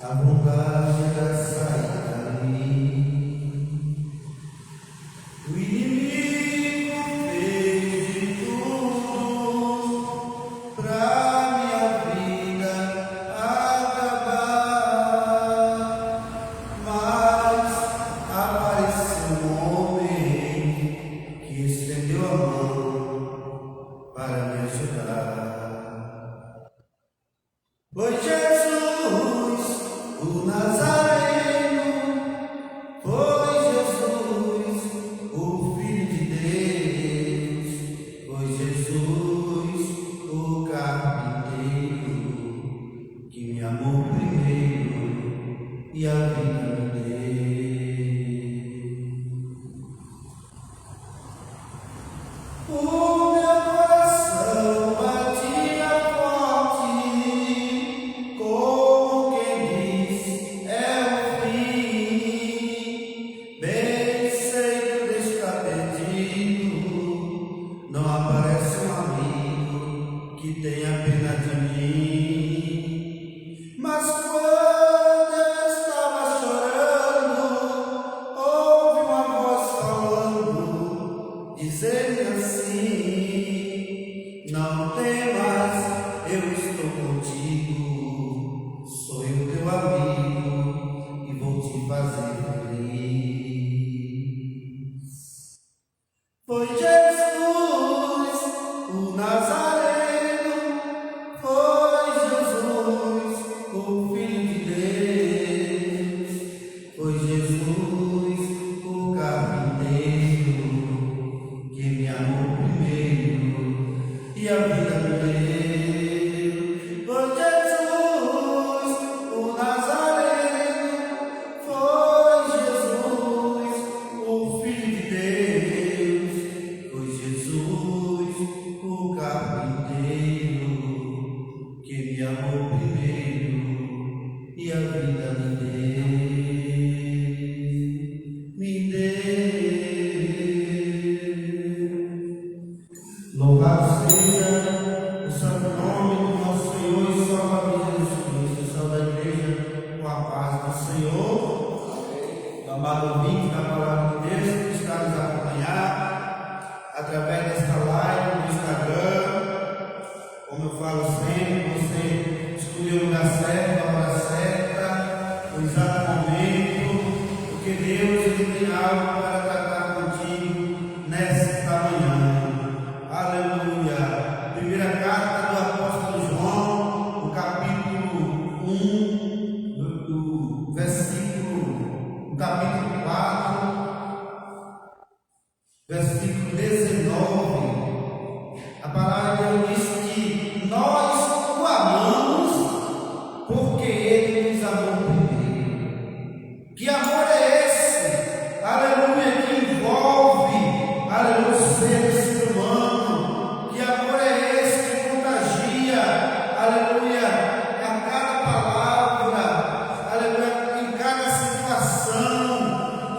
A vontade era sair dali. O inimigo fez de tudo pra minha vida acabar, mas apareceu um homem que estendeu a mão para me ajudar. Foi Jesus, o Nazareno, foi Jesus, o Filho de Deus, foi Jesus, o carpinteiro, que me amou primeiro e a vida me deu. O meu coração batia forte, como quem diz, é o fim. Bem sei que Deus está perdido, não aparece um amigo que tenha pena de mim. Mas quando eu estava chorando, ouvi uma voz falando, dizendo assim: não temas, eu estou contigo, sou eu teu amigo e vou te fazer feliz. Foi Jesus, o Nazareno, foi Jesus, o Filho de Deus, foi Jesus, o carpinteiro, que me amou primeiro e a vida me deu. Foi Jesus, o Nazareno, foi Jesus, o Filho de Deus, foi Jesus, o carpinteiro, que me amou primeiro e a vida me deu. Me deu. Louvado seja o santo nome do nosso Senhor e Salvador Jesus Cristo. Salve a igreja com a paz do Senhor. Amado ouvinte da palavra de Deus que está nos acompanhar através desta live no Instagram. Como eu falo sempre, você escolheu o lugar certo, a hora certa, o exato momento, porque Deus ele tem algo para tratar contigo nesta manhã. Aleluia! Primeira carta do apóstolo João, no capítulo 1, do versículo, no capítulo 4, versículo 19. A palavra de Deus diz que nós o amamos porque ele nos amou primeiro. Que amor é esse? Aleluia! Que envolve, aleluia, o ser humano. Que amor é esse que contagia, aleluia, a cada palavra, aleluia, em cada situação.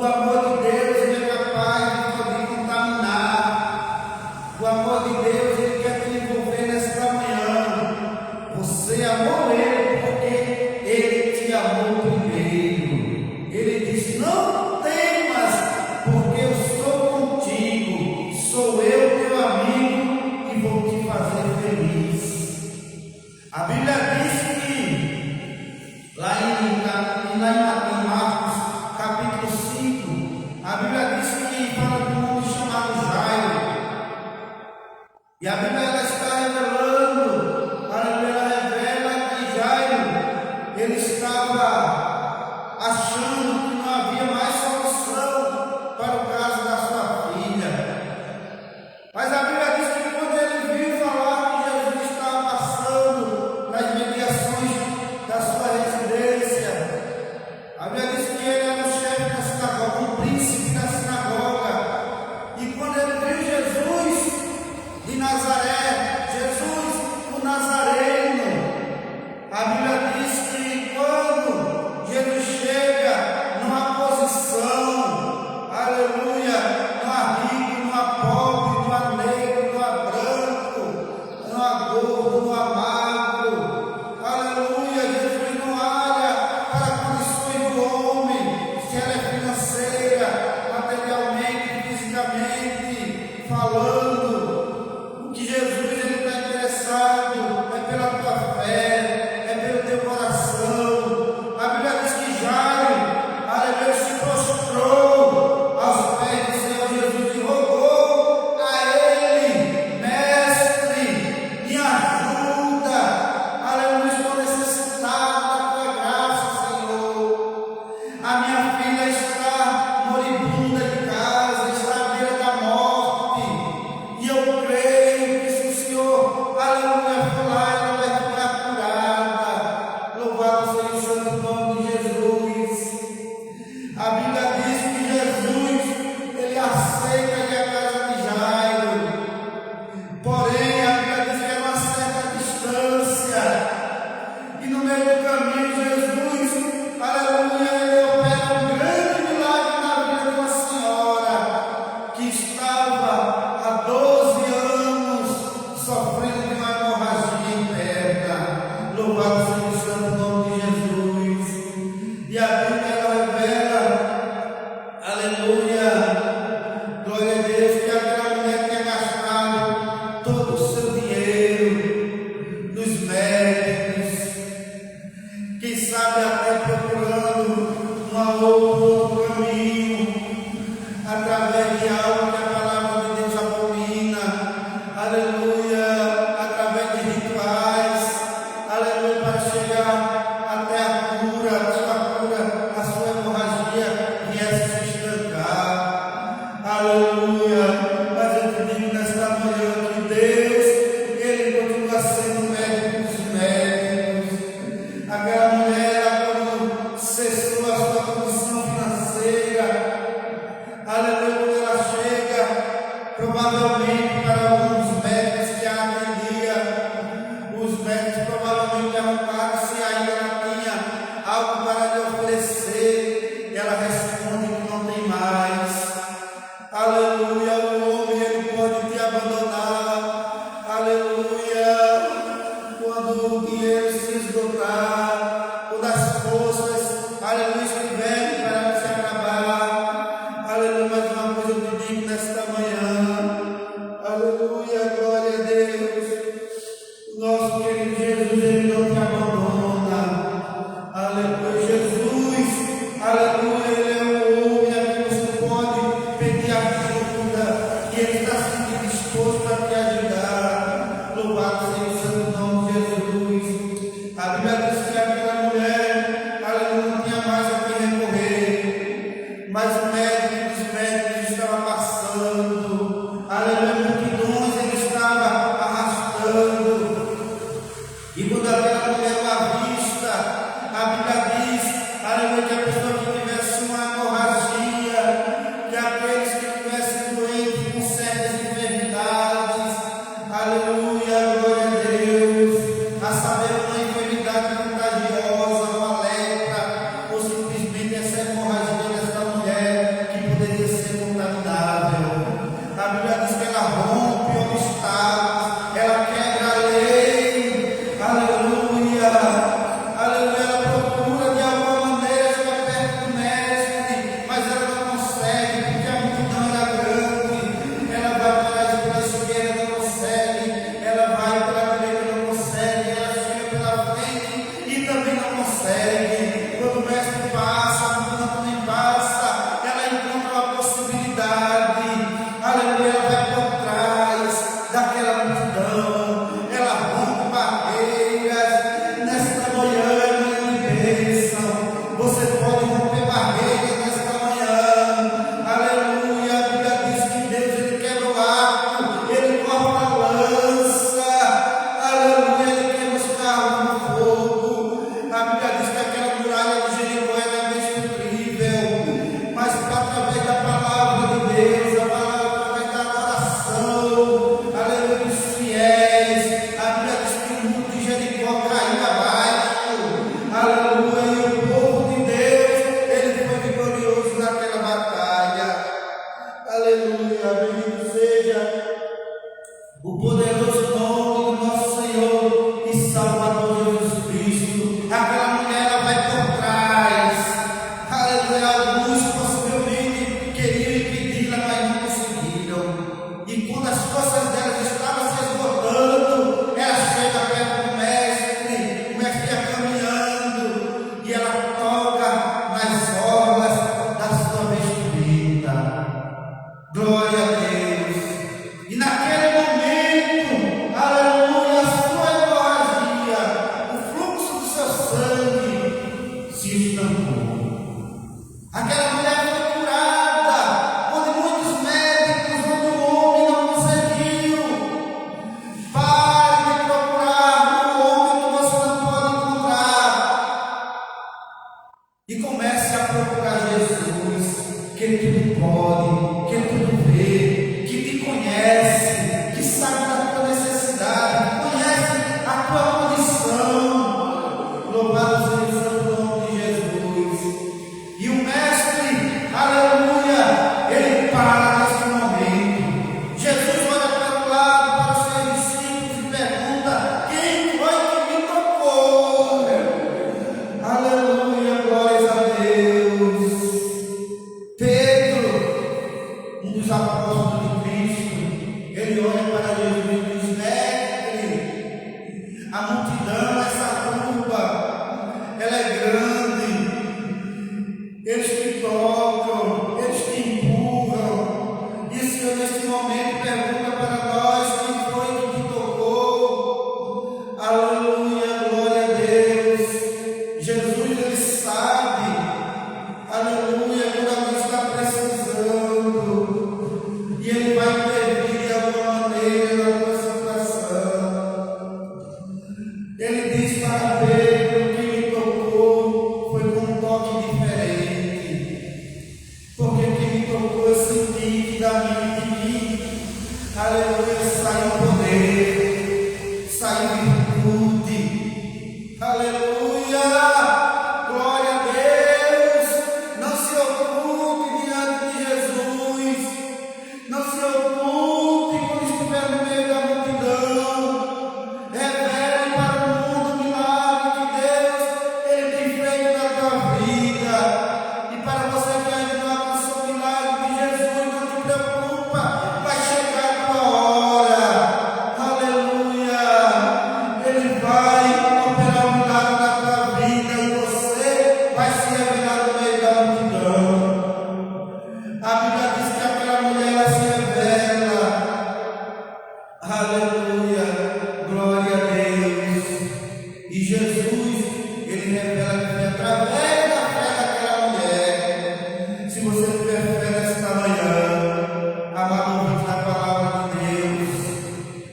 O amor de Deus ele é capaz de poder contaminar. O amor de Deus ele quer te envolver nesta manhã. Você amou ele porque ele te amou primeiro. Ele diz: não temas, porque eu estou contigo, sou eu teu amigo e vou te fazer feliz. A Bíblia diz que lá em Marcos capítulo 5, a Bíblia diz que fala de um homem chamado Jairo. E a Bíblia ela está revelando, ela revela que Jairo ele estava achando que não havia mais solução para o caso da sua filha. Mas a Bíblia diz que quando ele viu falar que Jesus estava passando nas mediações da sua residência, a Bíblia diz que ele era o chefe da sinagoga, um príncipe da sinagoga. E quando ele viu Jesus de Nazaré, Jesus o Nazareno, a Bíblia diz que quando Jesus chega numa posição quem sabe até procurando um outro caminho, através de algo que a palavra de Deus abomina, aleluia, através de rituais, aleluia, para chegar até a sua hemorragia viesse se estancar, aleluia. Mas eu te digo nesta manhã que Deus, Ele continua sendo médico dos médicos. Aquela mulher, quando cessou a sua condição financeira, aleluia, quando ela chega, provavelmente para alguns médicos que a atendia, os médicos provavelmente perguntaram se ainda ela tinha algo para lhe oferecer. Ela responde que não tem mais. Aleluia, o homem ele pode te abandonar. Aleluia, quando o dinheiro se esgotar, quando as forças, aleluia, estiverem para se acabar. Aleluia, mais uma coisa eu te digo nesta manhã. Aleluia, glória a Deus. O nosso querido Jesus, Ele não te abandona. Aleluia, Jesus, aleluia, Ele é o homem a quem você pode pedir ajuda, e Ele está sempre disposto a te ajudar. Louvado seja o santo nome de Jesus. A Bíblia diz que aquela mulher, aleluia, não tinha mais a quem recorrer, mas o médico dos médicos estava passando, aleluia, multidões ele estava arrastando. E quando aquela mulher o avista, a Bíblia diz, aleluia, que a pessoa que tivesse uma hemorragia, que aqueles que tivessem doentes com certas enfermidades, aleluia, glória a Deus, a saber, uma enfermidade contagiosa, uma lepra, ou simplesmente essa hemorragia dessa mulher que poderia ser contaminável. A Bíblia diz que ela rompe obstáculos, ela quebra a lei, aleluia, aleluia, ela procura de alguma maneira chegar perto do mestre, mas ela não consegue, porque a multidão era grande. Ela vai pela esquerda, não consegue, ela vai pela direita, não consegue, ela chega pela frente e também não consegue. Quando o mestre passa, a multidão também passa, ela encontra uma possibilidade, aleluia, ela vai por trás daquela multidão, ela rompe barreiras. Nesta manhã é manhã de bênção, você pode romper barreiras nesta manhã, aleluia. A Bíblia diz que Deus ele quebra o arco, ele corta a lança, aleluia, ele quebra os carros no fogo. A Bíblia diz que aquela muralha de Jericó era indestrutível, mas através da palavra de Deus, a palavra através da oração, aleluia, dos fiéis, a Bíblia diz que o muro de Jericó caiu abaixo, aleluia, e o povo de Deus, ele foi vitorioso naquela batalha, aleluia. Bendito seja o poderoso nome do nosso Senhor e Salvador Jesus Cristo. Aquela mulher ela vai por trás, aleluia. Alguns possivelmente queriam impedi-la, mas não conseguiram. E quando as forças delas estavam se esgotando, ela chega perto do mestre, o mestre ia caminhando e ela toca nas orlas da sua vestimenta. Glória a Deus. E naquele momento, aleluia, a sua hemorragia, o fluxo do seu sangue se estancou. Aquela mulher foi curada, onde muitos médicos, onde o homem não conseguiu. Pare de procurar o homem que você não pode encontrar e comece a procurar Jesus, que tudo pode, que tudo vê, que te conhece, que sabe da tua necessidade, que conhece a tua condição. Louvado seja o santo nome de Jesus. E o mestre, aleluia, ele para nesse momento. Jesus olha para o lado, para os seus discípulos e pergunta: quem foi que me tocou? Aleluia, glórias a Deus. Pedro, um dos apóstolos de Cristo, ele sabe, aleluia, quando alguém está precisando, e ele vai intervir de alguma maneira na tua situação. Ele diz para Pedro que me tocou foi com um toque diferente, porque quem me tocou eu senti que da mim, aleluia, saiu poder, saiu virtude, aleluia, glória a Deus. Não se oculte diante de Jesus, não se oculte quando estiver no meio da multidão, revele para o mundo o milagre que Deus ele tem feito na tua vida. E para você que ainda não alcançou o milagre de Jesus, não te preocupa, vai chegar a tua hora, aleluia. Ele vai operar um milagre na tua vida e você vai se revelar no meio da multidão. A Bíblia diz que aquela mulher ela se revela, aleluia, glória a Deus. E Jesus, ele revela que foi através da fé daquela mulher. Se você tiver fé nesta manhã, amado ouvinte da palavra de Deus,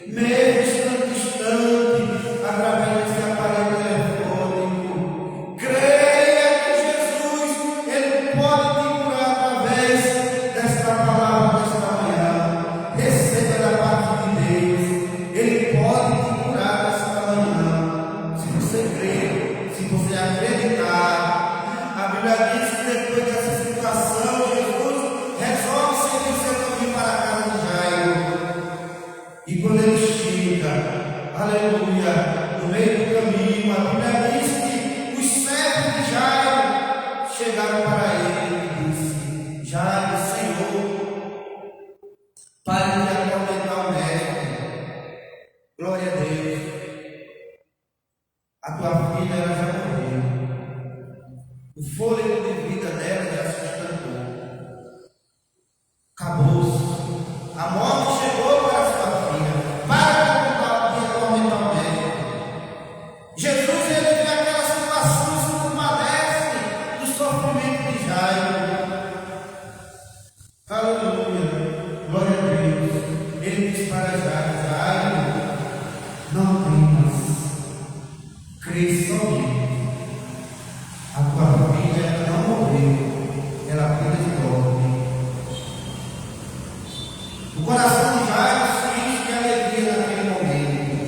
mesmo distante, através desse aparelho telefônico, creia que Jesus, ele pode te curar através desta palavra desta manhã. Receba da parte de Deus, ele pode te curar nesta manhã. Se você crer, se você acreditar, a Bíblia diz que depois dessa situação, Jesus resolve seguir o seu caminho para a casa de Jairo. E quando ele chega, aleluia, no meio do caminho, a Bíblia diz que os servos de Jairo chegaram para ele e disse: Jairo, Senhor, pare de atormentar o mestre. Glória a Deus. A tua filha ela já morreu. O fôlego de vida dela já se estancou. Acabou-se. A morte chegou para a sua filha. Para de atormentar o mestre. Jesus, ele vê aquela situação e se compadece do sofrimento de Jairo. Aleluia, glória a Deus. Ele diz para Jairo: Jairo, não temas, crê somente. A tua filha ela não morreu, ela apenas dorme. O coração de Jairo se enche de alegria naquele momento.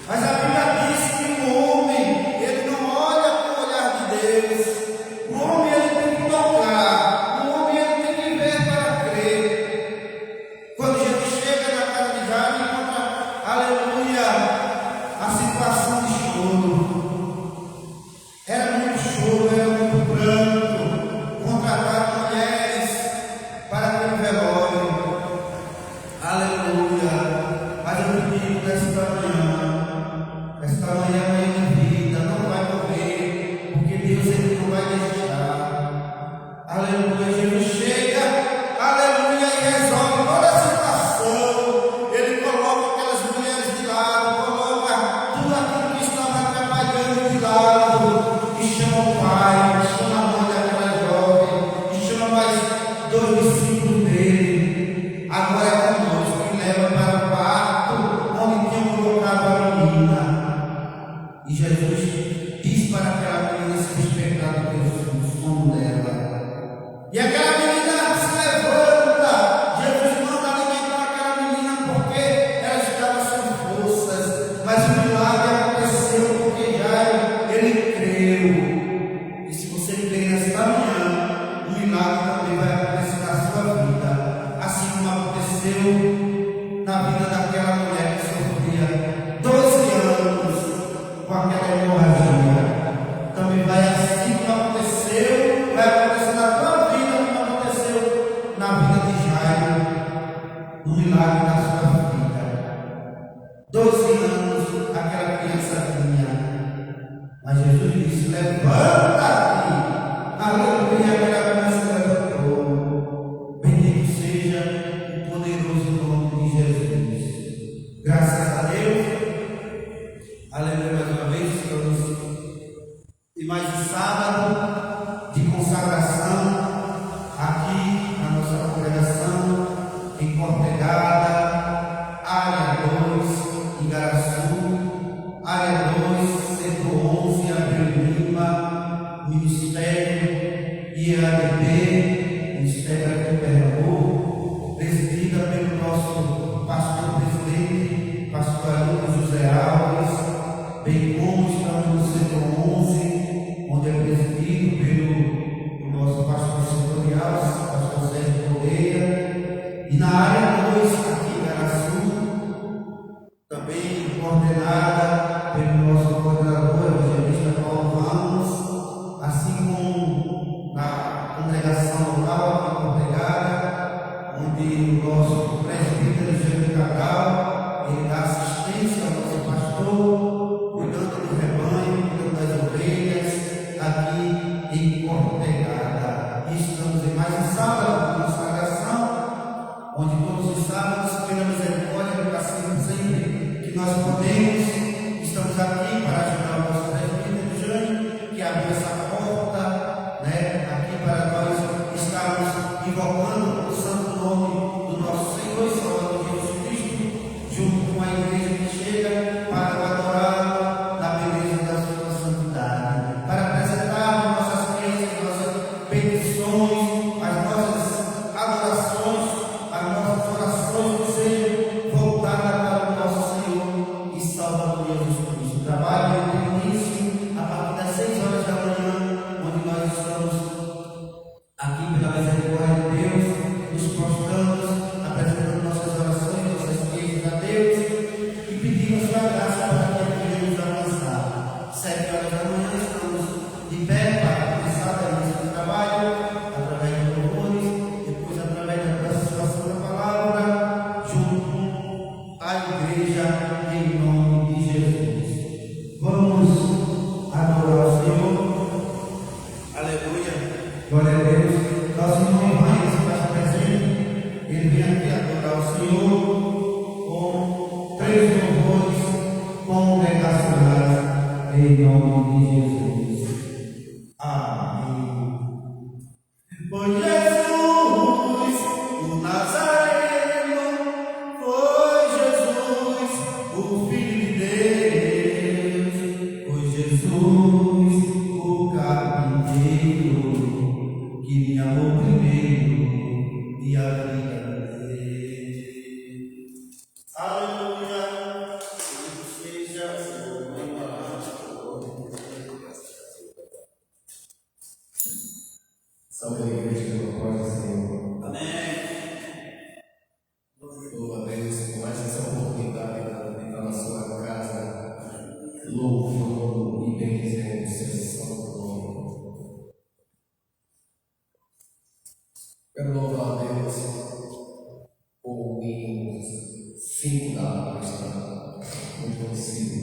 Mas a Bíblia diz que o homem, ele não olha com o olhar de Deus. O homem, ele tem que tocar. O homem, ele tem que ver para crer. Quando Jesus chega na casa de Jairo, encontra, aleluia, a situação de choro. Era muito choro, era muito pranto. Contrataram mulheres para ter um velório. Aleluia. Mas eu te digo nesta manhã minha vida não vai morrer, porque Deus ele não vai deixar. Aleluia. Jesus chega, aleluia, e resolve toda a situação. Ele coloca aquelas mulheres de lado, coloca tudo aquilo que estava atrapalhando de lado, e chama o pai, chama a mãe daquela jovem, e chama mais 2 discípulos dele. Agora é conosco, que leva para o quarto onde tinham colocado a menina. E Jesus diz para aquela menina se despertar do sono dela. E chamado de consagração aqui na nossa congregação em Cortegada, área 2, Igaraçu, área 2, Centro 11, Abreu Lima, Ministério IADB, Ministério aqui em Pernambuco, presidida pelo nosso pastor presidente, pastor Ailton José Alves, bem como estamos no Centro 11, onde é presidido pelo nosso pastor setorial, pastor Sérgio Correia, e na área 2, aqui em Igaraçu, também coordenada pelo nosso coordenador, evangelista Paulo Ramos, assim como na congregação local aqui em Cortegada, onde o nosso presbítero Jânio Cabral, ele dá assistência ao nosso pastor, cuidando do rebanho, cuidando das ovelhas, aqui em Cortegada. E estamos em mais um sábado de consagração, onde todos os sábados, pela misericórdia do Cacique sempre que nós podemos, estamos aqui para ajudar o nosso presbítero Jânio, que abriu essa porta, aqui para nós estarmos invocando o santo nome do nosso Senhor e Salvador Jesus Cristo, junto com a igreja que chega para adorar na beleza da sua santidade, para apresentar nossas crenças, nossas petições, as nossas adorações, as nossas orações que sejam voltadas para o nosso Senhor e Salvador Jesus Cristo. O trabalho tem início a partir das 6 horas da manhã, onde nós estamos aqui pela misericórdia de Deus, nos prostramos, apresentando nossas orações, nossas queixas a Deus e pedimos a sua graça para que podemos avançar. 7 horas da manhã estamos de pé para começar a início do trabalho, através de louvores, depois através da participação da palavra, junto à igreja em nome de Jesus. Vamos adorar o Senhor. Aleluia. Glória a Deus. Nosso irmão Ivan está presente. Ele vem aqui adorar o Senhor com 3 louvores congregacionais em nome de Jesus. Amém. Foi Jesus, o Nazareno, foi Jesus, o Filho de Deus, foi Jesus, o carpinteiro, que me amou primeiro e a vida dele. Aleluia, seja Salve a igreja pela paz do Senhor. Amém. Louva a Deus por mais essa oportunidade de estar na sua casa, louvando e bendizendo o seu santo nome. Quero louvar a Deus por hinos 5 da harpa, muito conhecido.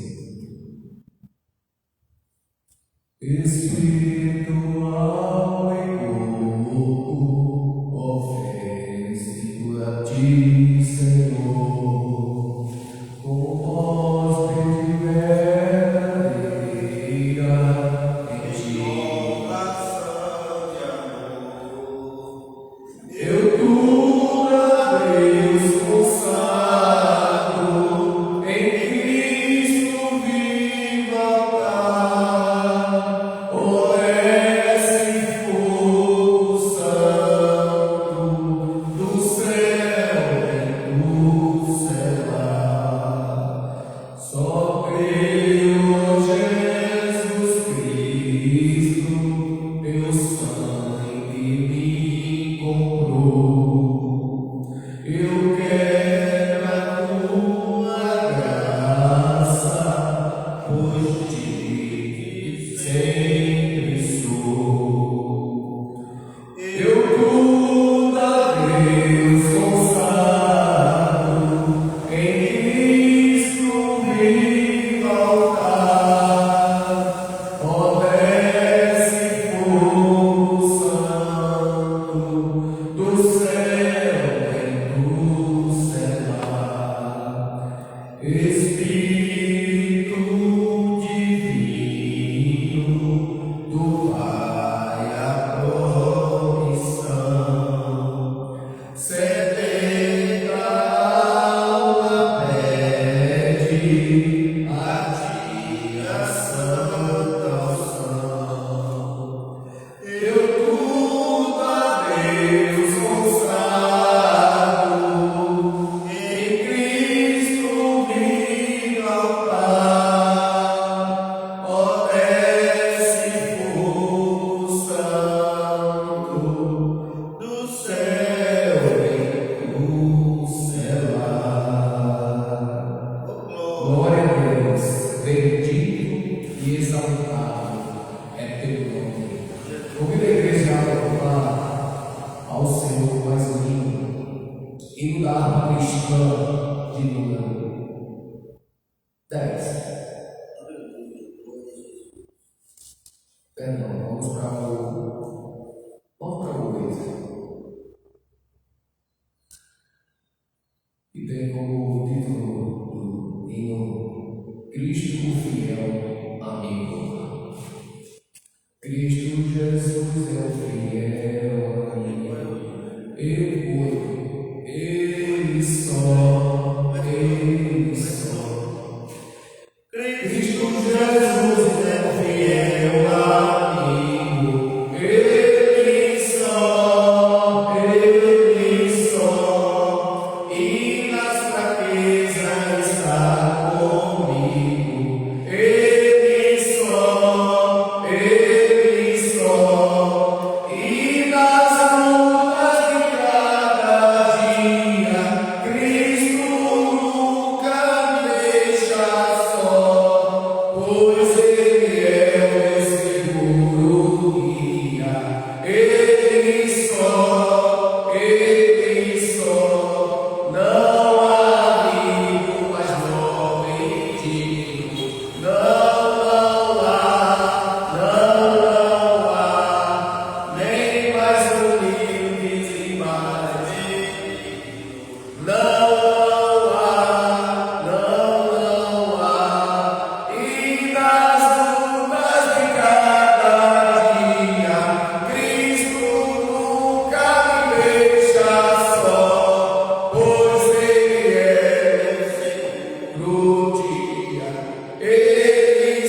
Espiritual e corpo, oferecido a ti, Senhor, com voz verdadeira, em ti, oração de amor. Eu Fátima de número 10. Perdão, vamos para o 8. E tem como título do hino Cristo fiel amigo. Cristo Jesus é o fiel amigo. Eu cuido, Ele só. Cristo Jesus é o fiel amigo. Ele só. E nas fraquezas está comigo. Ele só. E nas lutas de cada dia, Cristo nunca me deixa só, pois Ele é o meu seguro guia. Ele só, não há amigo mais nobre digno. Não há, nem mais humilde e mais digno. Não há, e nas lutas de cada dia, Cristo nunca me deixa só, pois Ele é meu seguro guia. Ele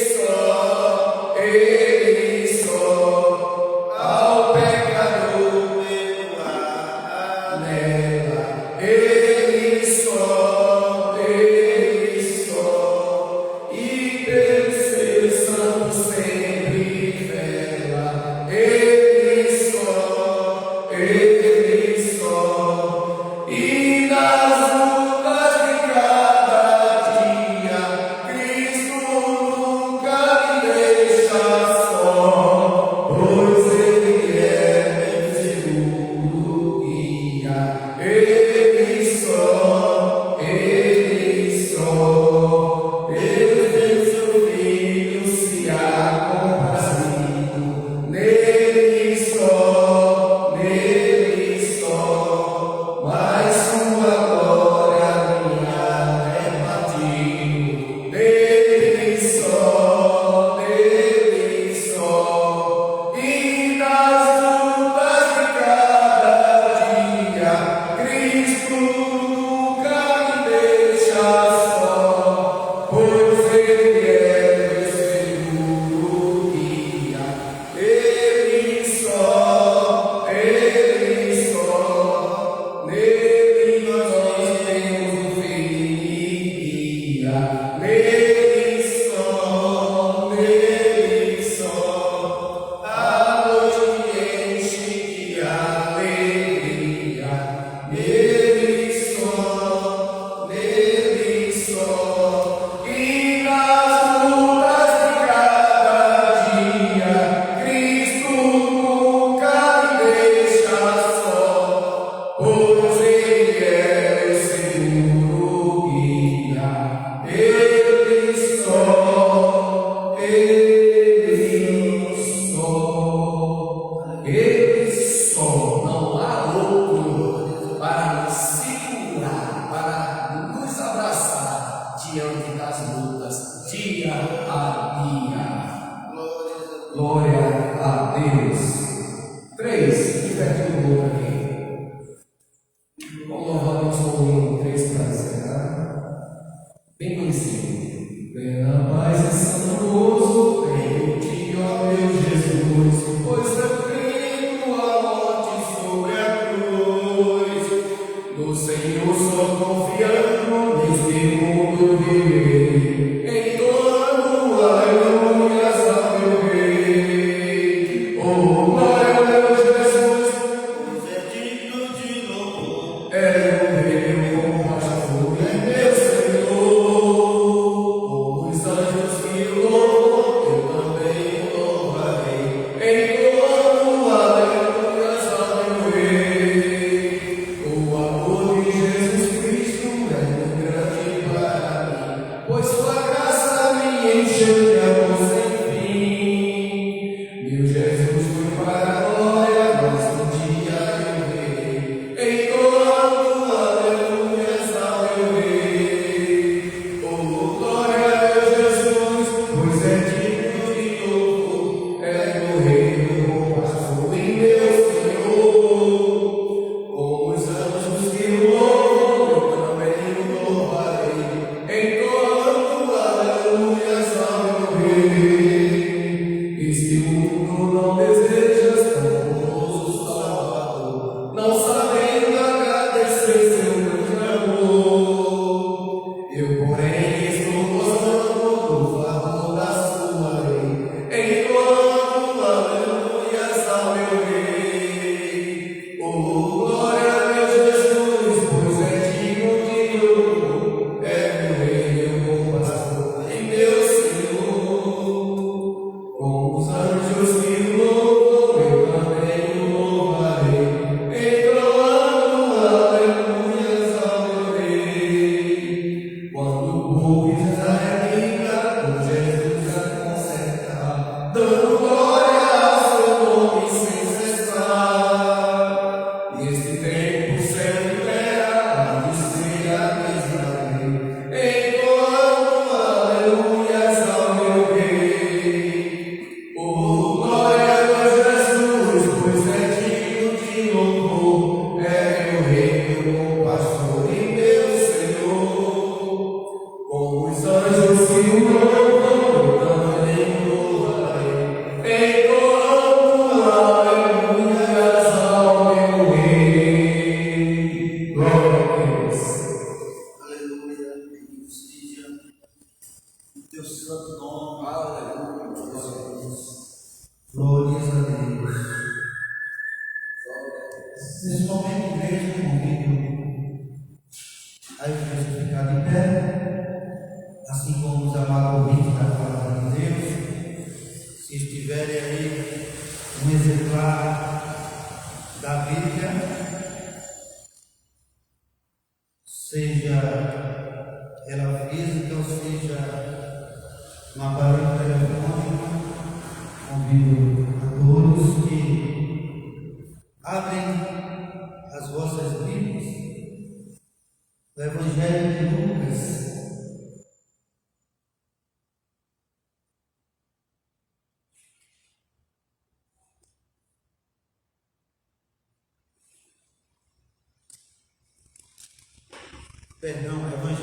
só, ao pecador perdoar nela. Ele só, e pelo seu santo sempre vela. Ele só, e nas lutas de cada dia, Cristo nunca me deixa só, pois Ele é meu seguro guia. Ele só, Deus deu seu Filho se há comprazido, nele só, mas sua glória minha é batido. Nele só, e nas lutas de cada dia, Cristo nunca me deixa só, pois Ele é meu seguro guia. Ele só, nele nós temos o fim e guia. Nele só, a noite enche de alegria. Nele só, e nas lutas de cada dia, Cristo nunca me deixa só, pois Ele é meu seguro guia. Ele só, não há outro para nos segurar, para nos abraçar diante das lutas, dia a dia. Glória a Deus. 3, repete o outro aqui. Vamos novamente com o hino 3 para encerrar. Bem conhecido. Plena paz e santo gozo, venho de ó meu Jesus, pois eu creio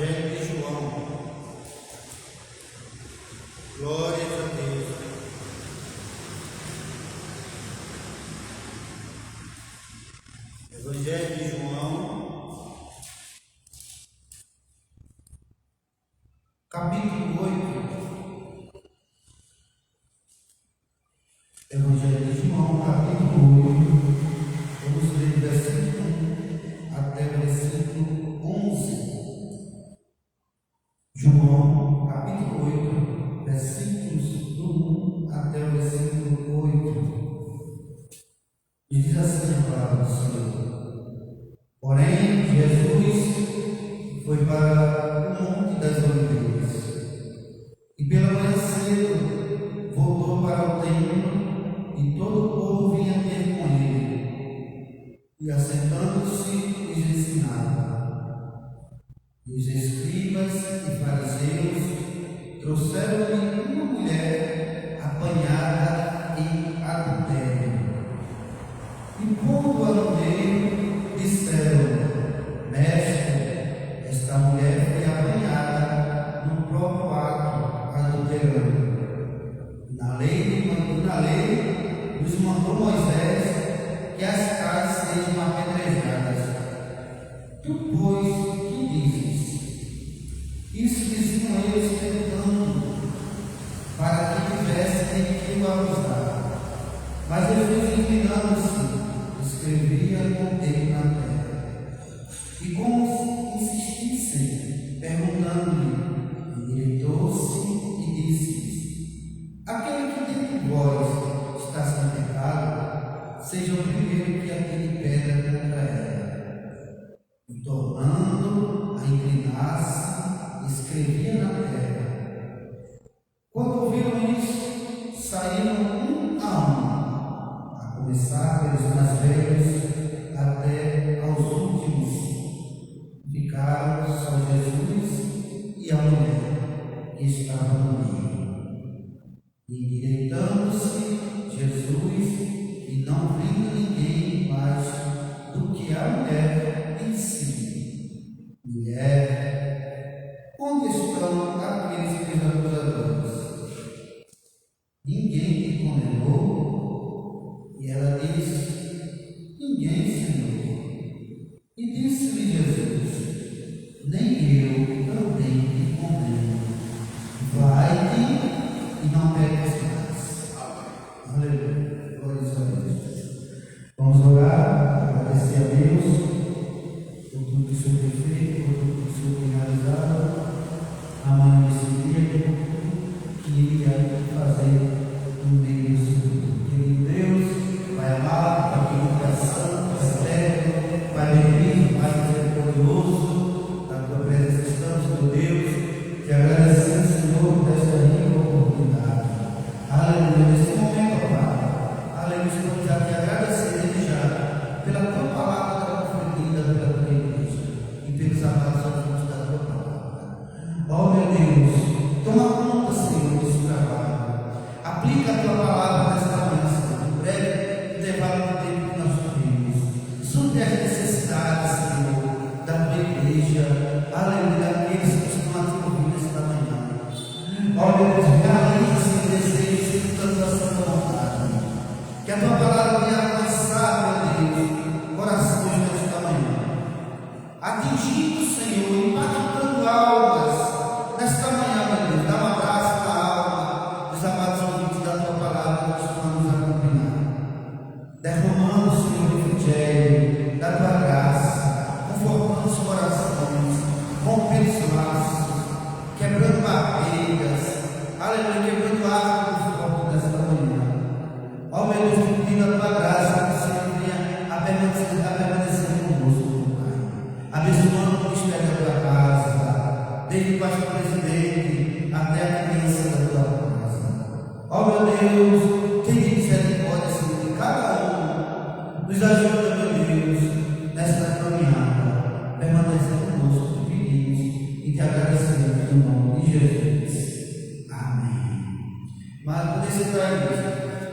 Evangelho de João. Glória a Deus. Evangelho de João, capítulo 8. Evangelho de João, capítulo 8. Vamos ler do versículo 1 até o versículo 11. João, capítulo 8, versículos do 1 até o versículo 8. E diz assim a palavra do Senhor: Porém, Jesus foi para o Monte das Oliveiras, e pela manhã cedo voltou para o templo, e todo o povo vinha ter com ele, e assentando-se os ensinava. E os escribas e fariseus trouxeram-lhe uma mulher apanhada em adultério. E pondo-a no meio, disseram: Mestre, esta mulher foi apanhada no próprio ato adulterando. Na lei nos mandou Moisés que as tais sejam apedrejadas. Tu, pois, que dizes? Isso diziam eles tentando, para que tivessem de que o acusar. Mas Jesus, inclinando-se, escrevia com o dedo na terra. E como insistissem, perguntando-lhe, endireitou-se e disse: Aquele que dentre vós está sem pecado, seja o primeiro que atire pedra contra ela. E tornando a inclinar-se, escrevia na terra. Quando ouviram isso, saíram um a um, começar pelos mais velhos até aos últimos. Ficaram só Jesus e a mulher que estava no meio. E endireitando-se Jesus, e não vindo ninguém mais do que a mulher em si. Mulher, onde estão aqueles teus acusadores? Ninguém te condenou? E ela disse: ninguém, Senhor. E disse-lhe Jesus: nem eu também te condeno. Vai-te e não peques mais. Aleluia. Glória a Deus. Vamos orar, agradecer a Deus por tudo que o Senhor tem feito, por tudo que o Senhor tem realizado. Amanhã desse dia, que Ele ia fazer no meio disso tudo. Querido Deus, Pai amado, Pai querido, Pai santo, Pai eterno, Pai bendito, Pai misericordioso, na tua presença estamos, meu Deus, te agradecemos, Senhor, por esta rica oportunidade. Aleluia, nesse momento, Pai. Aleluia, estamos a te agradecer desde já pela tua palavra que é conferida pela tua igreja e pelos amados ouvintes da tua palavra. Ó meu Deus, toma conta, Senhor, desse trabalho. Aplica a tua palavra nesta manhã, Senhor. Em breve, intervalo do tempo que nós vivemos. Supre as necessidades, Senhor, da tua igreja. Aleluia, daqueles que estão a te ouvir nesta manhã. Ó meu Deus, realiza esse desejo de toda a sua vontade. Que a tua palavra venha alcançar, meu Deus, corações nesta manhã. Atingindo, Senhor, impactando almas nesta manhã, meu Deus. Dá um abraço na alma dos amados ouvintes da tua palavra que estão a nos acompanhar. Derramando, Senhor, o evangelho da tua graça, confortando os corações, rompendo os laços, quebrando barreiras, aleluia, quebrando árvores fortes nesta manhã. Ó meu Deus, pedindo a tua graça, que o Senhor venha a permanecer conosco, Pai. Abençoando o ministério da tua casa, desde o pastor presidente até a criança da tua casa. Ó meu Deus, tem misericórdia, Senhor, de cada um. Nos ajuda, meu Deus, nesta caminhada. Permaneça conosco, te pedimos e te agradecemos no nome de Jesus. Amém. Mas por esse país,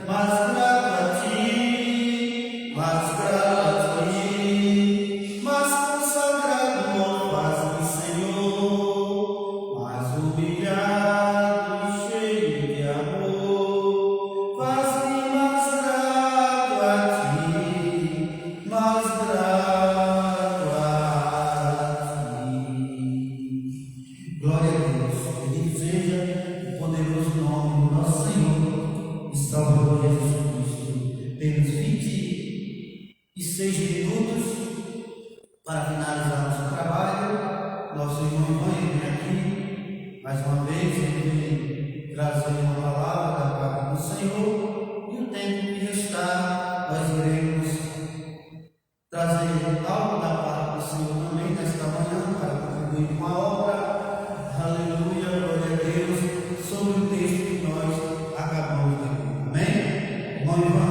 mas grato a ti, mas grato a ti, mas consagrado ao faz-me, Senhor, mas humilhado e cheio de amor, faz-me mais grato a ti, mais grato a ti. Glória a Deus, bendito seja o poderoso nome do nosso Senhor e Salvador Jesus Cristo. Temos 26 minutos para finalizarmos o trabalho. Nosso irmão Ivan vem aqui mais uma vez, ele vem trazer uma palavra da parte do Senhor, e o tempo que restar nós iremos trazer algo da parte do Senhor também nesta manhã para contribuir com a obra. Aleluia, glória a Deus, sobre o texto que nós acabamos de ler. Amém? Irmão Ivan.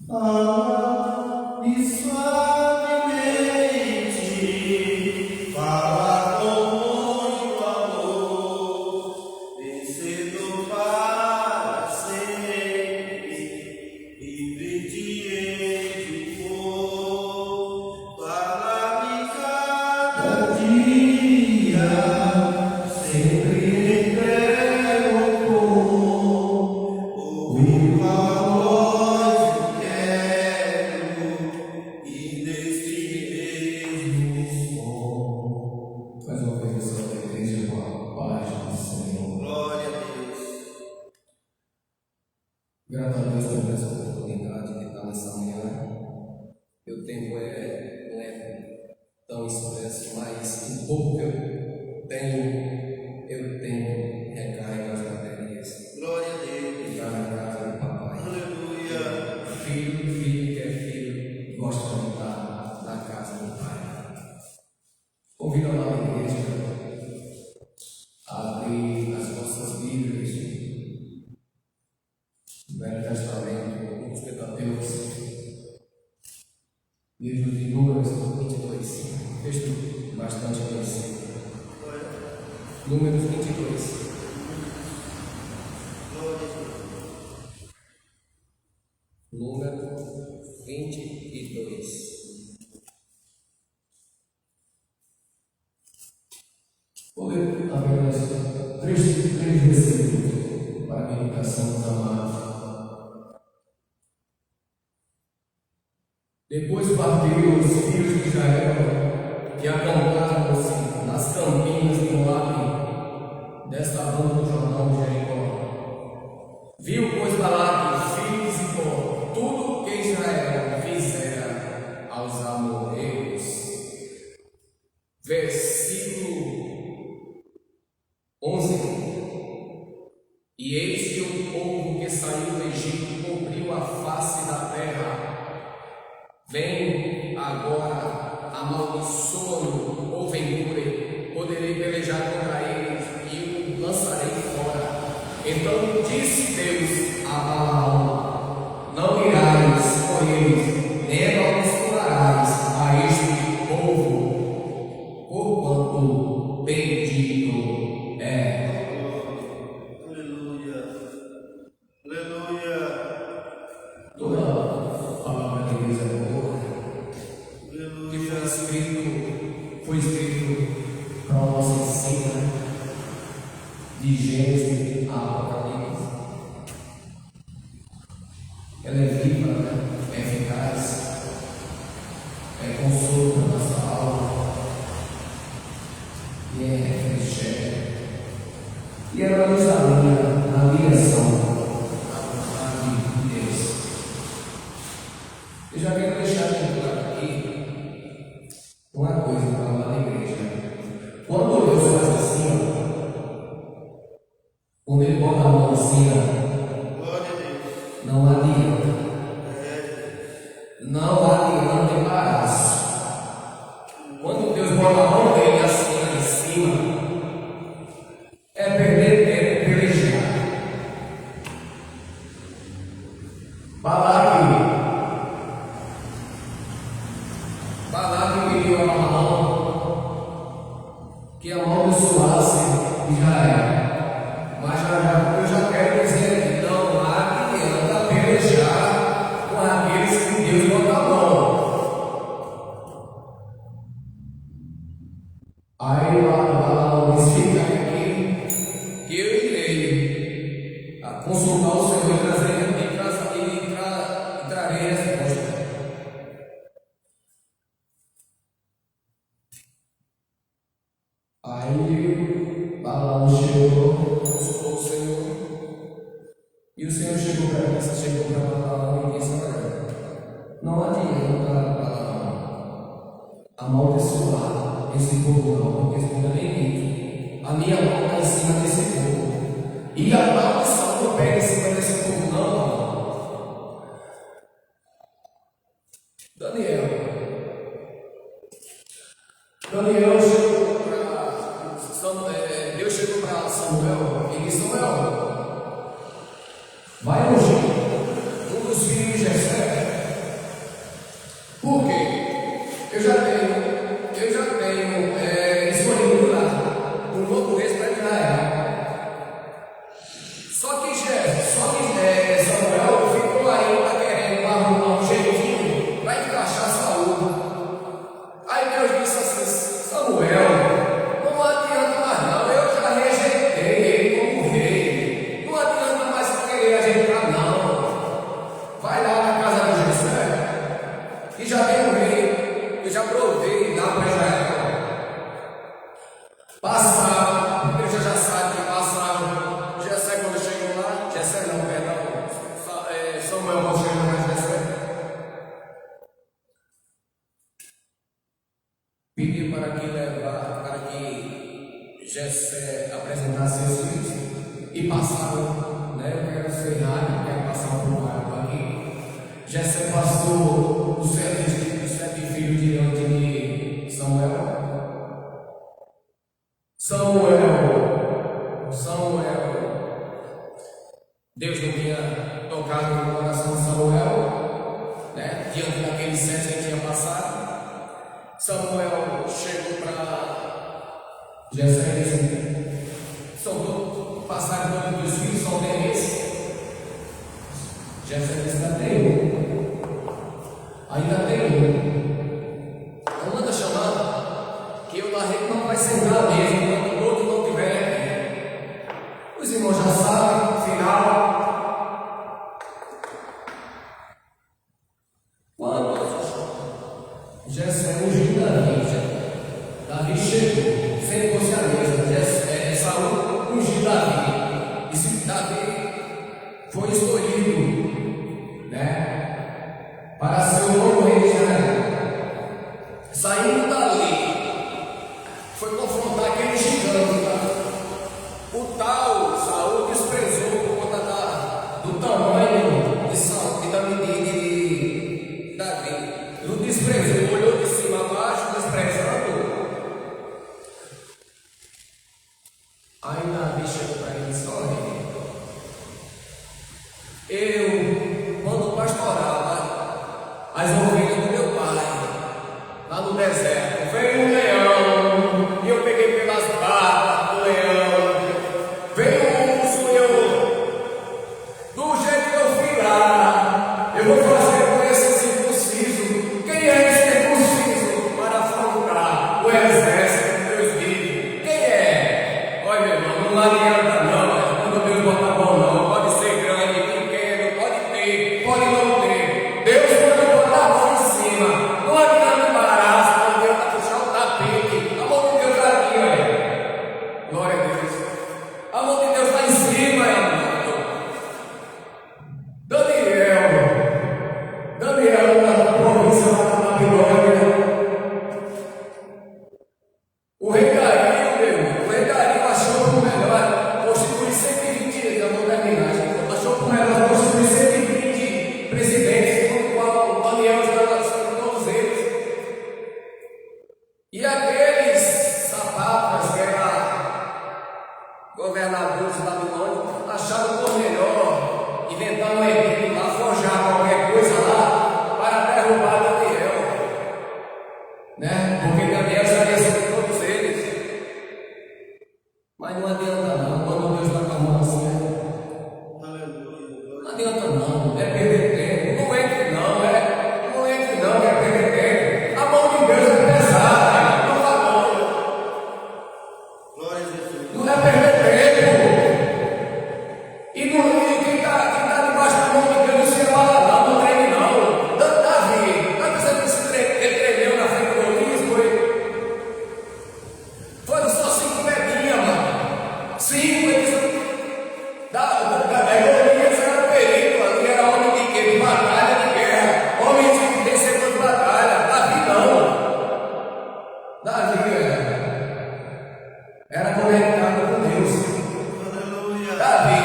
Fala e suavemente, fala com muito amor, vencedor para sempre, livre de for. Fala-me cada dia, sempre entrego com o valor que quero e deste mesmo. Mais uma vez, essa igreja com a paz do Senhor. Glória a Deus. Grato a Deus por essa oportunidade de estar nessa manhã. Meu tempo não é tão expresso, mas o pouco que eu tenho recarrego as baterias. Glória a Deus. Entrar na casa do papai. Aleluia. Filho que é filho, gosta de estar na casa do pai. Convido a nova igreja a abrir as vossas Bíblias no Velho Testamento, os Pentateucos, livro de Números 22, texto bastante conhecido. Números 22. Número 22. Vou ler apenas três versículos para a meditação dos amados. Depois partiu os filhos de Israel que acamparam-se nas campinas de Moabe, desta banda do Jordão de Jericó. Viu, pois, Balaque, filho de Zippor, tudo que Israel fizera aos amorreus. Versículo 11. E eis que o povo que saiu do Egito cobriu a face da terra. Vem agora, amaldiçoa-no, porventura poderei pelejar contra eles e o lançarei fora. Então disse Deus a Balaão: não irás com eles, nem amaldiçoarás a este povo, porquanto bendito é. Aleluia. Aleluia. Toda a palavra de Deus é boa. Que foi escrito para o nosso ensino, de Gênesis a Apocalipse. Ela é viva, é eficaz, é consolo para a nossa alma e é refrigério. E ela nos alinha na direção da vontade de Deus. Eu já quero deixar claro aqui uma coisa para lá na igreja. Quando Deus faz assim, quando Ele bota a mão assim, não adianta. Não adianta embaraço. Quando Deus bota a mão dele assim lá em cima, é perder tempo pelejar. Balaque pediu a Balaão que amaldiçoasse Israel. Mas eu já quero dizer que não adianta pelejar com aqueles que Deus bota a mão. Aí Balaão disse: fica aqui, que eu irei a consultar o Senhor e trarei resposta. Aí Balaão chegou, consultou o Senhor, e o Senhor chegou para Balaão e disse: olha, não adianta Balaão amaldiçoar esse povo não, porque esse povo é bendito. A minha mão está em cima desse povo, e a maldição não pega em cima desse povo não. Daniel chegou para Deus chegou para Samuel e disse: Samuel, vai ungir um dos filhos de Jessé. Por quê? Eu já tenho escolhido lá um novo rei para Israel. Só que Samuel ficou ainda querendo arrumar um jeitinho para encaixar Saúl. Aí Deus disse assim: Samuel, não adianta mais não, eu já rejeitei ele como rei. Não adianta mais querer ajeitar não. Vai lá na casa de Jessé, que já tem um rei, eu já provei lá para Israel. Passaram, a igreja já sabe que passaram. Jessé quando chegou lá, Jessé não, perdão, Samuel quando chegou lá, Jessé pediu para que Jessé apresentasse seus filhos e passaram, né? Eu quero ser rápido, quero passar um pouco aqui. Jessé passou os sete filhos diante de Samuel. Deus não tinha tocado no coração de Samuel, né? Diante daquele censo que tinha passado. Samuel chegou para Jessé e disse: são passaram todos os filhos, só tem esse. Jessé disse: ainda tem um. Ainda tem um. Então manda chamar, que eu na rede não vai sentar mesmo, enquanto o outro não tiver aqui. Os irmãos já sabem, final. Quando Jessé ungiu Davi chegou, sentou-se à mesa. Saul ungiu Davi. E se Davi foi escolhido, né, para ser o novo rei de Israel. Saindo dali, foi confrontar aquele gigante. O tal Saul desprezou por conta do tamanho de Saul e da medida de Davi. Ele o desprezou, olhou de cima a baixo, desprezando. Aí Davi chegou para ele e disse: olha, eu, quando pastorava as ovelhas do meu pai, lá no deserto, veio um leão, e eu peguei pelas barbas do leão, veio um urso, e do jeito que eu fui lá, eu vou fazer com esse circunciso. Quem é esse circunciso para afrontar o exército de Deus vivo? Quem é? Olha, meu irmão, não adianta não, quando Deus bota a mão não, pode ser grande, pequeno, pode ter, pode não ter. Deus quando botar a mão em cima, não adianta parar, Deus vai puxar o tapete. A mão de Deus está aqui, olha. Glória a Deus. A mão de Deus está em cima, amado. Daniel na província da Babilônia. O rei Dario achou por melhor constituir 120 dias, eu vou terminar. Achou por melhor constituir 120 presidentes, com o qual Daniel estava sobre todos eles. E aqueles sapatas que eram governadores babilônicos acharam por melhor inventar uma equipe lá, forjar qualquer coisa lá para derrubar Daniel, né? Porque Daniel já ia sobre todos eles. Mas não adianta não, quando Deus está com a mão assim, não adianta não, é perder tempo. Não entre não, é perder tempo. A mão de Deus é pesada, não tá bom. Não é perder tempo. E quem está debaixo da mão de Deus não se fala não treine não. Davi, não precisa que ele tremeu na frente do Golias, foram só 5 pedrinhas, mano. 5, eles. Golias era perito, ali era homem de quê? De batalha, de guerra. Homem de vencedor de batalha. Davi não. Davi era conectado com Deus. Davi.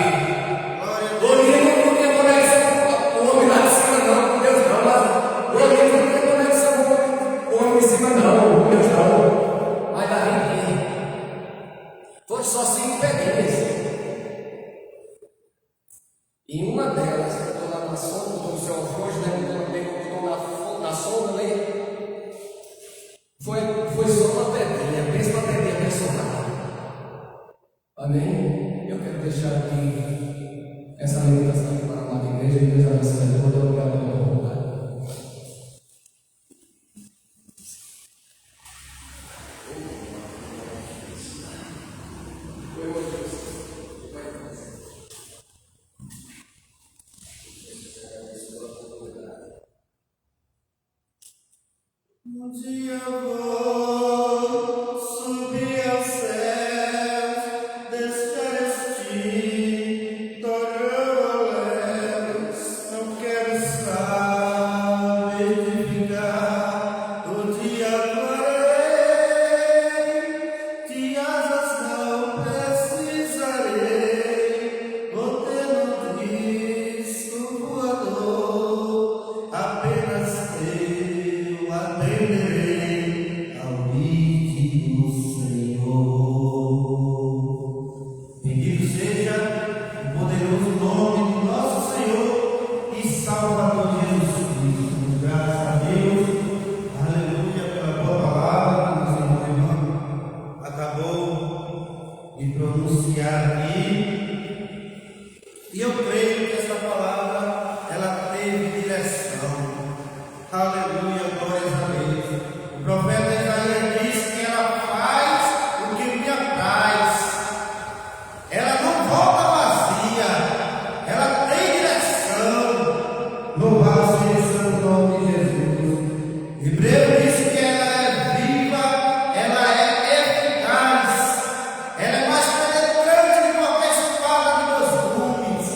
Golias não tinha conexão com o homem lá de cima, não, com Deus não. Mas Golias não tinha conexão com o homem de cima, não, com Deus não. Mas Davi tinha. Foi só 5 pedrinhas. E uma delas, que estou lá na sonda, como o seu alfoge, estou na sonda, né? Foi só uma pedrinha, pensa uma pedrinha personal. Amém? Eu quero deixar aqui essa meditação aqui para a amada igreja e Deus abençoe toda a oportunidade. Um dia eu vou subir ao céu, descer torres, não quero estar edificar. O dia voarei, de asas não precisarei, vou ter um disco voador, apenas eu atenderei. Aleluia, glórias a Deus. O profeta Isaías disse que ela faz o que lhe apraz. Ela não volta vazia. Ela tem direção. Louvado seja o santo nome de Jesus. Hebreu diz que ela é viva, ela é eficaz. Ela é mais penetrante que qualquer espada de dois gumes.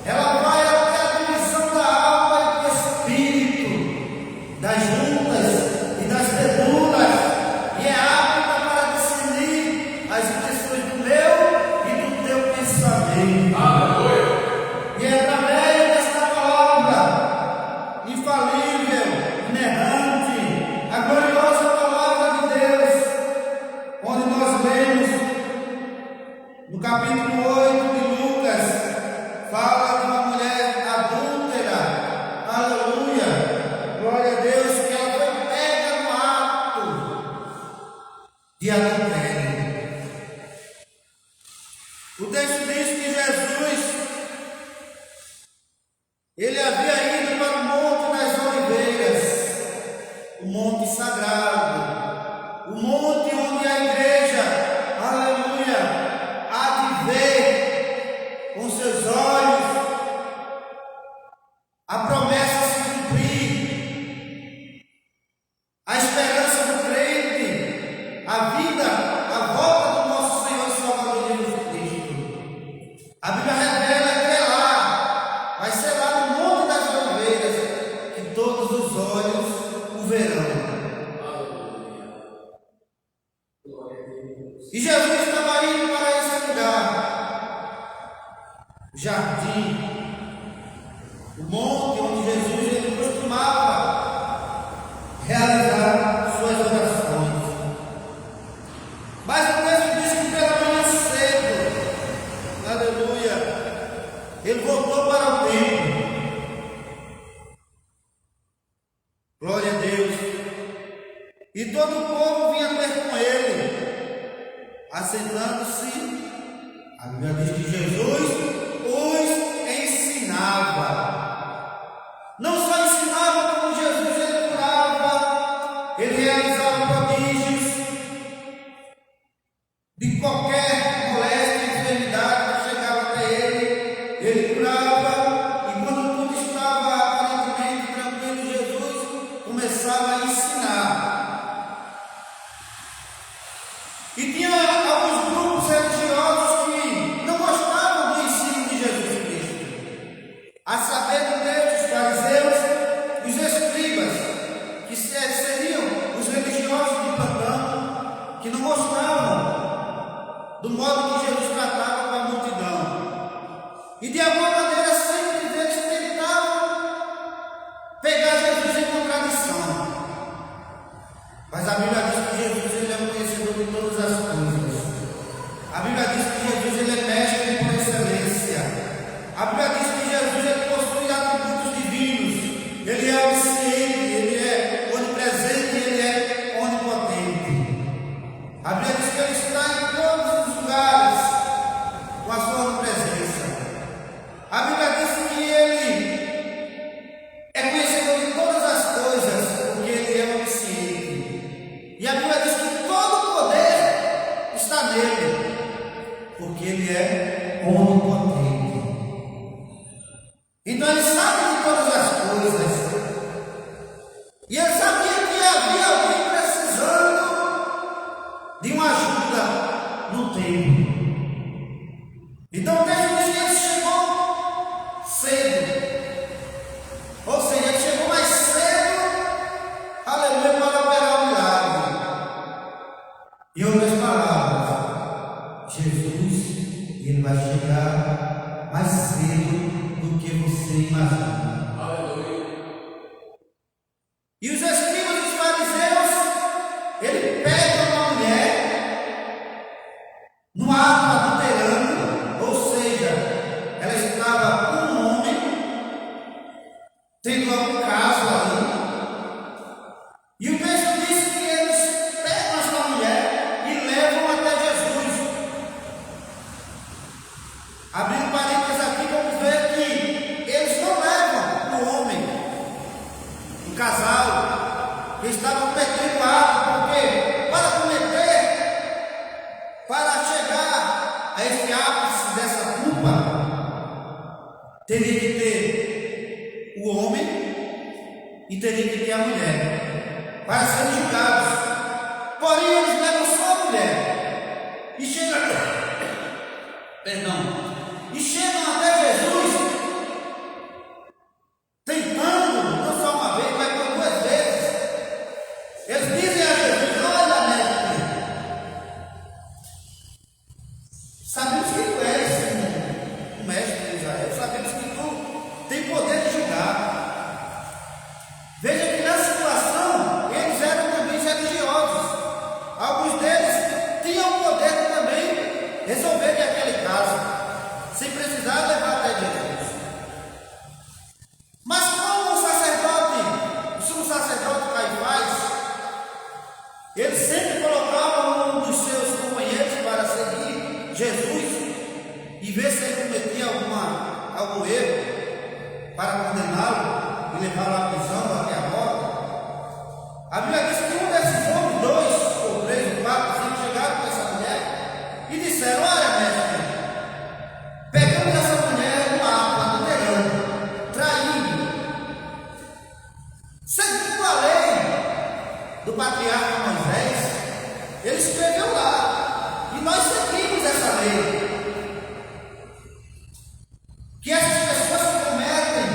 Ela vai até a divisão da alma e do espírito, das juntas e das verduras, e é apta para discernir as intenções do meu e do teu pensamento. Aleluia. E é através desta palavra infalível, inerrante, a gloriosa palavra de Deus, onde nós lemos no capítulo 8 de Lucas, fala de uma mulher adúltera, aleluia, glória a Deus, que ela foi pega no ato de adultério. O texto diz que Jesus, ele havia ido para o Monte das Oliveiras, o monte sagrado, o monte onde a igreja, aleluia, há de ver com seus olhos a promessa se cumprir, a esperança do crente, a vida, a volta do nosso Senhor e Salvador Jesus Cristo. A Bíblia revela que é lá, vai ser lá no Monte das Oliveiras, que todos os olhos o verão. E Jesus estava indo para esse lugar, jardim, o monte onde Jesus ele costumava realizar suas orações. Mas o texto diz que pela manhã cedo, aleluia, ele voltou para o templo. Glória a Deus. E todo o povo vinha ter com ele, assentando-se. A Bíblia diz que Jesus os ensinava. Não só ensinava, como Jesus ele curava, ele realizava prodígios de qualquer moléstia, enfermidade que chegava até ele curava, e quando tudo estava aparentemente tranquilo, Jesus começava a ensinar. E tinha alguns grupos religiosos que não gostavam do ensino de Jesus Cristo, a saber do Deus, os fariseus e os escribas, que seriam os religiosos de plantão, que não gostavam do modo que Jesus tratava com a multidão. E de alguma maneira sempre eles tentavam pegar Jesus em contradição. Mas a Bíblia diz que Jesus ele é o conhecedor de todas as coisas. A Bíblia diz que Jesus ele é mestre por excelência. A Bíblia diz que Jesus ele possui atributos divinos. Ele é onisciente, ele é onipresente, ele é onipotente. A Bíblia diz que ele está em todos os lugares com a sua onipresença. A Bíblia diz que ele é conhecedor de todas as coisas, porque ele é onisciente. E a Bíblia diz que todo o poder está nele, porque ele é onipotente. Então ele sabe de todas as coisas. E ele sabia que havia alguém precisando de uma ajuda no tempo. Então o texto diz que ele chegou cedo. Ou seja, ele chegou mais cedo, aleluia, para operar o milagre. Em outras palavras, Jesus, ele vai chegar mais cedo do que você imagina. Aleluia. E os escribas e os fariseus, ele pega uma mulher no ato adulterando, ou seja, ela estava com um homem, tendo algum caso ali. E o texto diz que eles pegam essa mulher e levam até Jesus. Abrindo parênteses aqui, vamos ver que eles não levam o homem, o casal, homem e teria que ter a mulher para serem julgados. Porém, eles levam só a mulher e chegam, e chegam até Jesus, tentando, não só uma vez, mas por 2 vezes. Eles dizem a Jesus: olha, mestre, sabemos que tu és o mestre de Israel, sabemos que tu tem poder de julgar. Veja que na situação eles eram também religiosos. Alguns deles tinham o poder de também resolverem aquele caso, sem precisar levar até Jesus. Mas como o sumo sacerdote Caifás, ele sempre colocava um dos seus companheiros para seguir Jesus e ver se ele cometia algum erro para condená-lo e levá-lo à prisão até a morte. A Bíblia diz que um desses homens, 2 ou 3 ou 4, 5, chegaram com essa mulher e disseram: olha, mestre, pegamos essa mulher numa água, adulterando, traindo, segundo a lei do patriarca Moisés. Ele escreveu lá e nós seguimos essa lei, que essas pessoas que cometem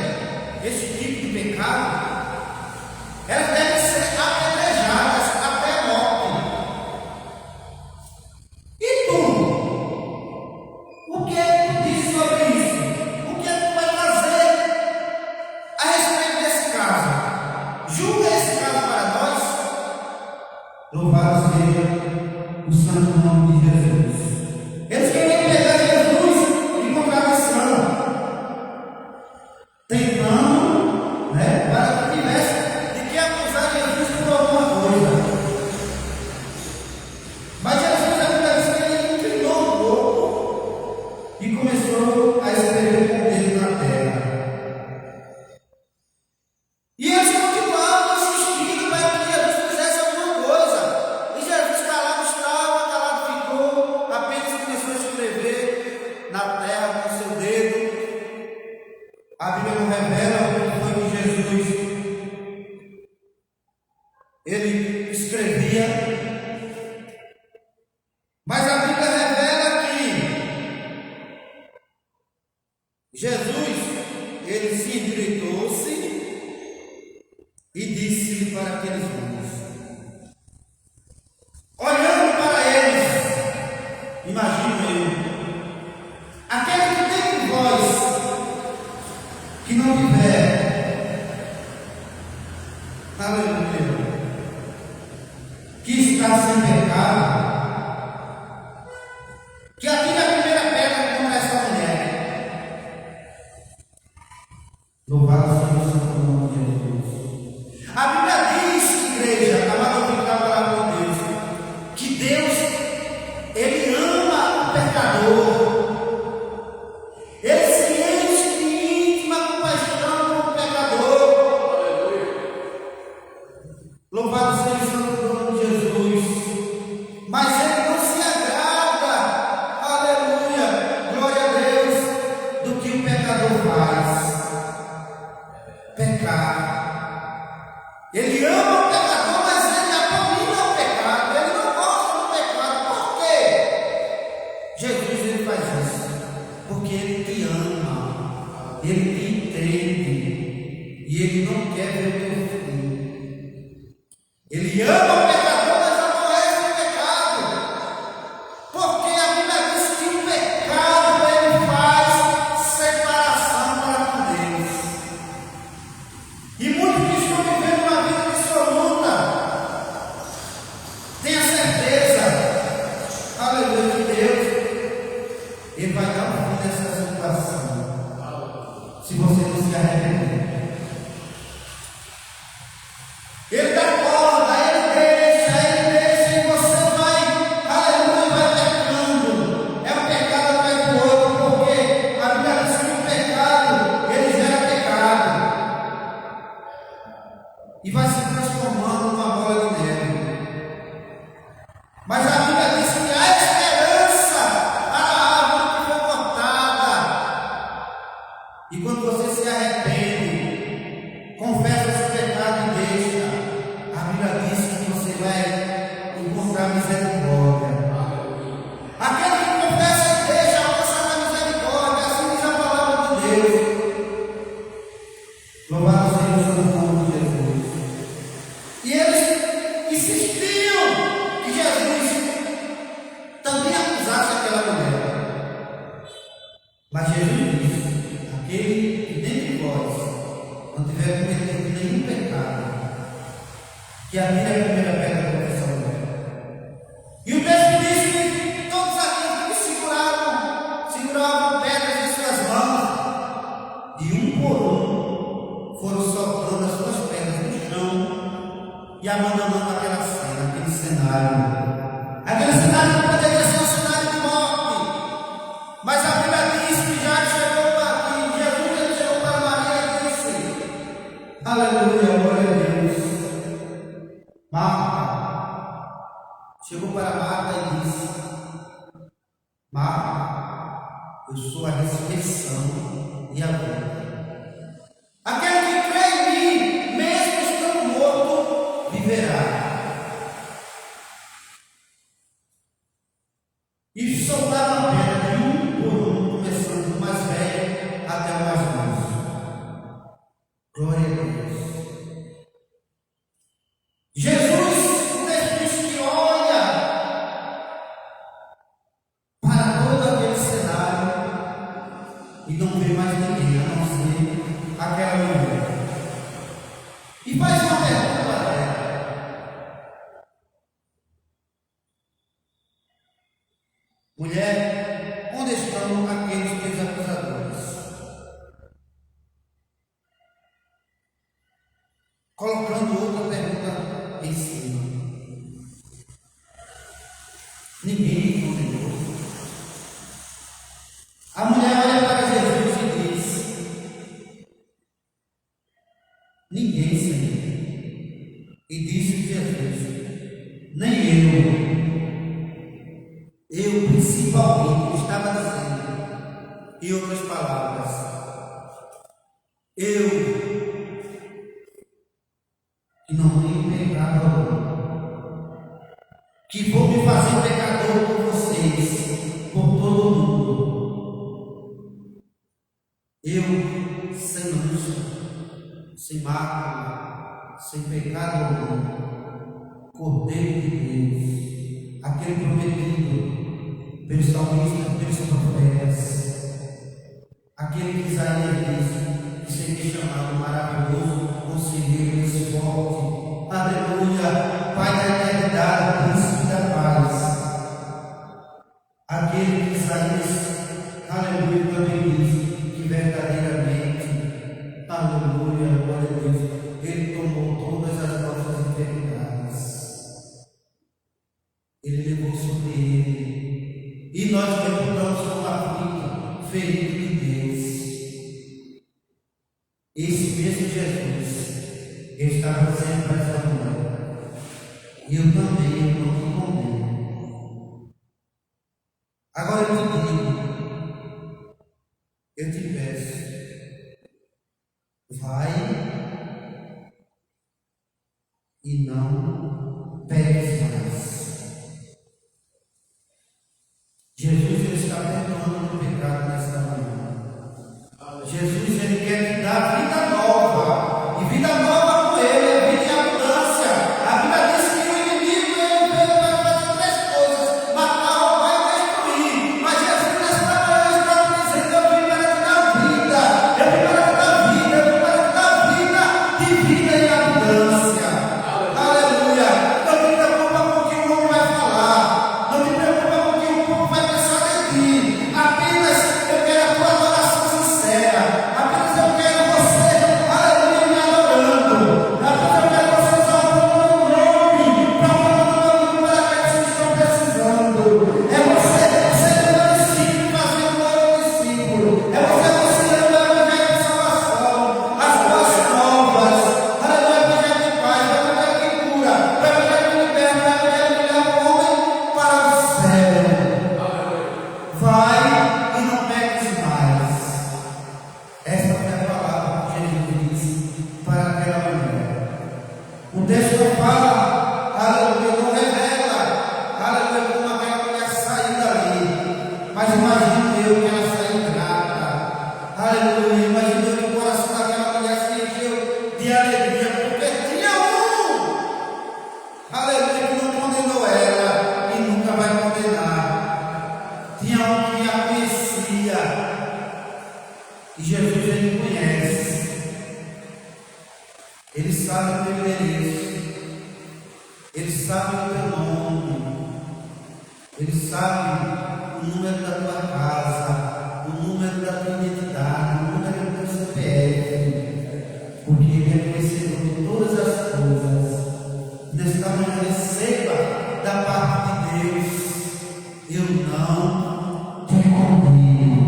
esse tipo de pecado, elas devem ser apedrejadas até a morte. E tu? O que é que tu diz sobre isso? O que é que tu vai fazer a respeito desse caso? Julga esse caso para nós? Louvado seja o santo nome de Jesus. Eles queriam pegar Jesus em contradição, tentando, para que tivesse de que acusar Jesus por alguma coisa. Mas Jesus, a Bíblia diz que ele inclinou um pouco e começou a escrever com o dedo na terra. E eles continuavam insistindo para que Jesus fizesse alguma coisa. E Jesus calado estava, calado ficou, apenas começou a escrever na terra com seu dedo. A Bíblia não revela o que foi que Jesus ele escrevia, mas a Bíblia revela que Jesus ele se endireitou-se e disse para aqueles homens, olhando para eles, imagino eu, aquele que tem voz que não tiver, aleluia, que está sem pecado, que atire a primeira pedra contra essa mulher. Louvado seja o santo nome de Jesus. A Bíblia diz, igreja, amado ouvinte da palavra de Deus, que Deus, ele ama o pecador. Ele se enche de íntima compaixão com o pecador. Louvado seja o santo nome de Jesus. Mas ele não se agrada, aleluia, glória a Deus, do que o pecador faz. Pecar. Ele ama o pecador, mas ele abomina o pecado. Ele não gosta do pecado. Por quê? Jesus ele faz isso porque ele te ama, ele te entende e ele não quer ver o teu fim. Ele ama o pecador, mas aborrece o pecado, porque a Bíblia diz que o pecado ele faz separação para com Deus. E muitos que estão vivendo uma vida dissoluta, tenha certeza, aleluia, que Deus ele vai dar um fim nessa situação, se você não se arrepender. Ele dá corda, ele deixa, e você vai, aleluia, vai pecando. É um pecado atrás do outro, porque a Bíblia diz que o pecado, ele gera pecado. E vai se transformando numa bola de neve. Mas a Bíblia diz que há esperança para a árvore que foi cortada. E quando você se arrepende, Louvado seja o nome de Jesus. E eles insistiam que Jesus também acusasse aquela mulher. Mas Jesus disse: aquele que dentre vós não tiver cometido nenhum pecado, que atire a primeira pedra contra essa mulher. E o texto diz que todos aqueles que seguravam pedras em suas mãos, de um por um, foram soltando as suas pedras no chão e abandonando aquela cena, aquele cenário. Aquele cenário que poderia ser um cenário de morte. Mas a Bíblia diz que já chegou para Jesus, ele chegou para Maria e disse: aleluia, glória a Deus. Marta chegou para Marta e disse: Marta, eu sou a ressurreição e a vida. Aquele que crê em mim, mesmo estando morto, viverá. E soltaram a pedra de um por um, começando do mais velho até o mais moço. Glória a Deus. Jesus, o texto diz que olha para todo aquele cenário e não vê mais ninguém a não ser aquela mulher. E faz uma pergunta para ela: mulher, onde estão aqueles teus acusadores? Colocando outra pergunta em cima. Ninguém condenou. A mulher olha para Jesus e diz: ninguém, Senhor. E disse Jesus: nem eu principalmente estava dizendo, em outras palavras, eu que não tenho pecado algum, que vou me fazer pecador por vocês, por todo mundo. Eu, sem mancha, sem mácula, sem pecado algum, Cordeiro de Deus, aquele prometido pelos salmistas, pelos profetas, aquele que Isaías disse que seria chamado maravilhoso, conselheiro, Deus forte, aleluia, Pai da eternidade, príncipe da paz. Aquele que Isaías, aleluia, também diz que verdadeiramente, aleluia, glória a Deus, Ele tomou todas as nossas enfermidades. Ele levou sobre Ele, e nós reputamos como aflito, ferido de Deus. Esse mesmo Jesus estava dizendo para essa mulher: eu também não te condeno. Agora eu te digo, eu te peço, vai e não peques mais. Jesus está perdoando o pecado nessa manhã. Jesus, Ele quer te dar vida nova, e vida nova com Ele, vida em abundância. A Bíblia diz que o inimigo ele veio para fazer três coisas: matar, roubar e destruir. Mas Jesus nessa manhã está dizendo: eu vim para te dar vida, eu vim para te dar vida, eu vim para te dar vida, e vida em abundância. Aleluia. alegria, porque tinha aleluia, que não condenou ela e nunca vai condenar. Tinha um que a conhecia, e Jesus ele conhece, ele sabe o teu endereço, ele sabe o teu nome, ele sabe o número da tua casa, o número da tua identidade, o número do teu CPF, porque ele é conhecedor de todas as coisas. Nesta manhã, receba da parte de Deus: eu não te convido.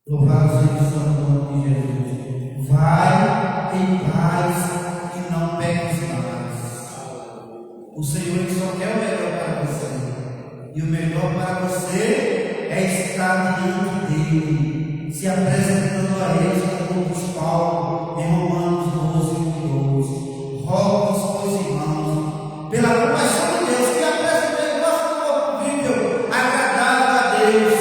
Louvado seja o santo nome de Jesus. Vai em paz e não peques mais. O Senhor ele só quer o melhor para você, e o melhor para você é estar diante dele, se apresentando a ele, como diz Paulo em Romanos 12:12. Rogo-vos, pois, irmãos, pela compaixão de Deus, que apresentei vosso corpo vível, agradável a Deus,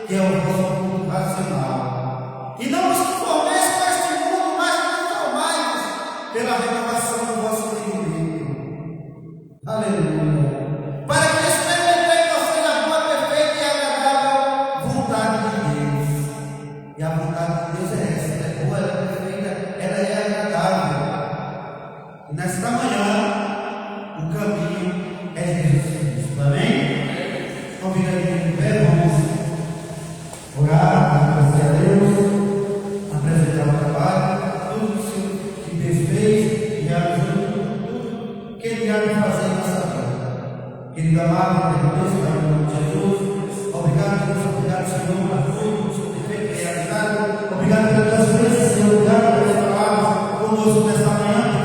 que é o vosso culto racional. E não vos conformeis com este mundo, mas transformai-vos pela renovação do vosso entendimento. Aleluia. Para que experimentei vocês a boa, perfeita e agradável vontade de Deus. E a vontade de Deus é essa: ela é boa, ela é perfeita, ela é agradável. E nesta manhã, o caminho é Jesus Cristo. Amém? Convido a gente de pé, vamos orar, agradecer a Deus, apresentar o trabalho, tudo isso que Deus fez e tudo que Ele há de fazer em nossa vida. Querido amado, Deus, em nome de Jesus, obrigado, Deus, obrigado, Senhor, por tudo que o Senhor tem feito e realizado. Obrigado pelas vezes, Senhor, obrigado pelas palavras conosco nesta manhã.